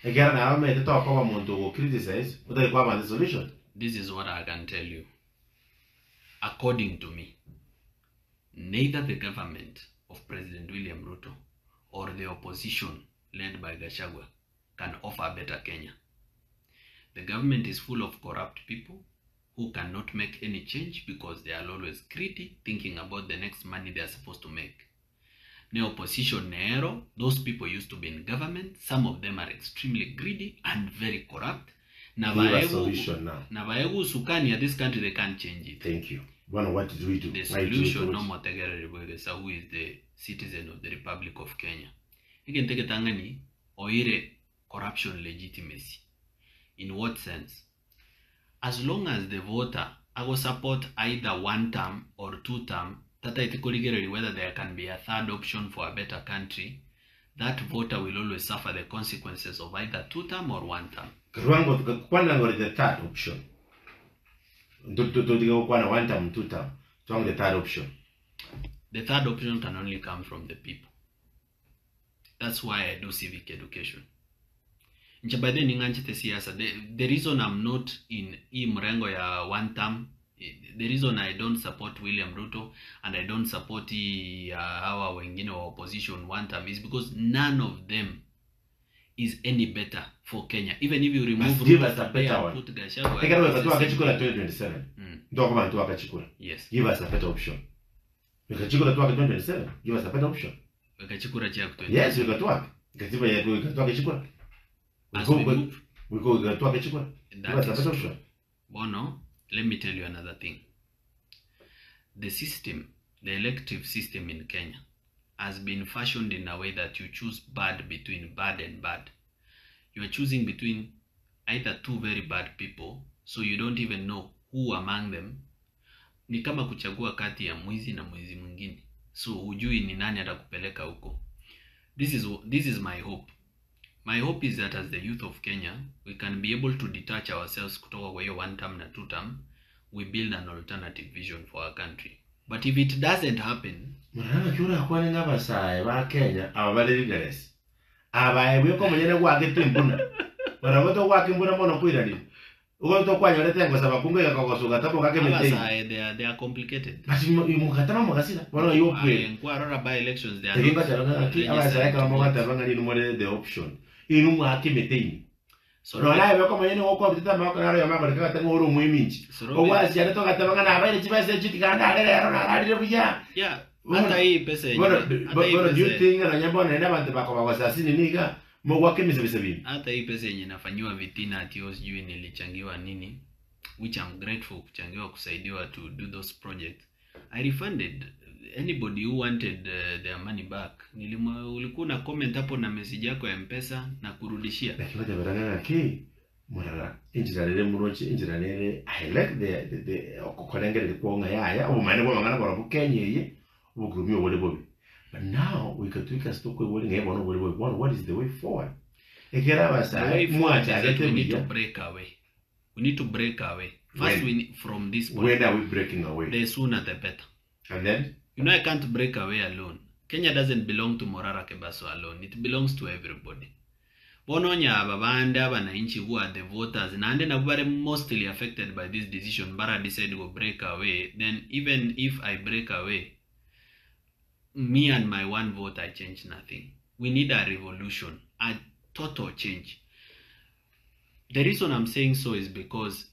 Again, I made the talk about Monto will criticize, but they come the solution. This is what I can tell you. According to me, neither the government of President William Ruto or the opposition led by Gachagua can offer a better Kenya. The government is full of corrupt people who cannot make any change because they are always greedy, thinking about the next money they are supposed to make. The opposition, those people used to be in government. Some of them are extremely greedy and very corrupt. Solution now. Navaegu Sukani at this country, they can't change it. Thank you. What did we do? The solution, no Motegere Rebwegesa, who is the citizen of the Republic of Kenya. You can take it Tangani, oire corruption legitimacy. In what sense? As long as the voter I will support either one term or two term, whether there can be a third option for a better country, that voter will always suffer the consequences of either two term or one term. The third option. One term, two term. The third option. The third option can only come from the people. That's why I do civic education. The reason I'm not in mrengo ya one term, the reason I don't support William Ruto and I don't support our wengine or opposition one term is because none of them is any better for Kenya. Even if you remove Ruto and put Gachagua, yes. Give us a better option. We can check 2027. Give us a better option. Yes, we can talk. As we move, we go to Chikura. Bono, let me tell you another thing. The system, the elective system in Kenya, has been fashioned in a way that you choose bad between bad and bad. You are choosing between either two very bad people, so you don't even know who among them. Ni kama kuchagua kati ya mwizi na mwizi mwingine. So hujui ni nani atakupeleka huko. This is my hope. My hope is that as the youth of Kenya, we can be able to detach ourselves kutoka kwa hiyo one term na two term. We build an alternative vision for our country. But if it doesn't happen, they are complicated. By elections, they are the option. So no la veo como yene woko bitita makana ya makana kata ngoro muiminchi. Owa si anato kata mangana abaye chibase chitikana ale na ali buya. Yeah. Hata hii pesa yenyewe. But do you think na nyambo na bantu bakoma wasasini nika mo wake misebisebi. Hata hii pesa yenyewe inafanywa vitina ati sijui nilichangiwa nini, which I'm grateful kuchangiwa kusaidiwa to do those projects. I refunded anybody who wanted their money back. Ulikuwa na comment hapo na message yako ya M-Pesa na kurudishia. Lakini baranga ki murara injirane muroche injirane I like the okokolengere kuonga yaya umane kwa mangana kwa bukenye ubugurumi obole bobi. But now we can tweak us to ko wole ngebo no bole bobi. What is the way forward? Ekera basa we need to break away. We need to break away. First we need from this point. When are we breaking away? The sooner the better. And then? You know I can't break away alone. Kenya doesn't belong to Morara Kebaso alone. It belongs to everybody. Bononya babanda bananchi who are the voters and then are mostly affected by this decision. Bara decided to break away. Then even if I break away, me and my one vote, I change nothing. We need a revolution, a total change. The reason I'm saying so is because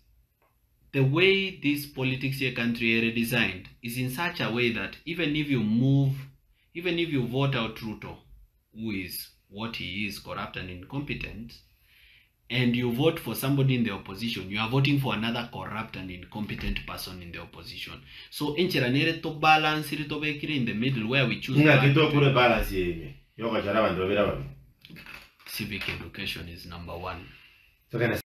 the way this politics here country are designed is in such a way that even if you vote out Ruto, who is what he is, corrupt and incompetent, and you vote for somebody in the opposition, you are voting for another corrupt and incompetent person in the opposition. So enchiranere to balance it to be in the middle where we choose. Civic education is number one.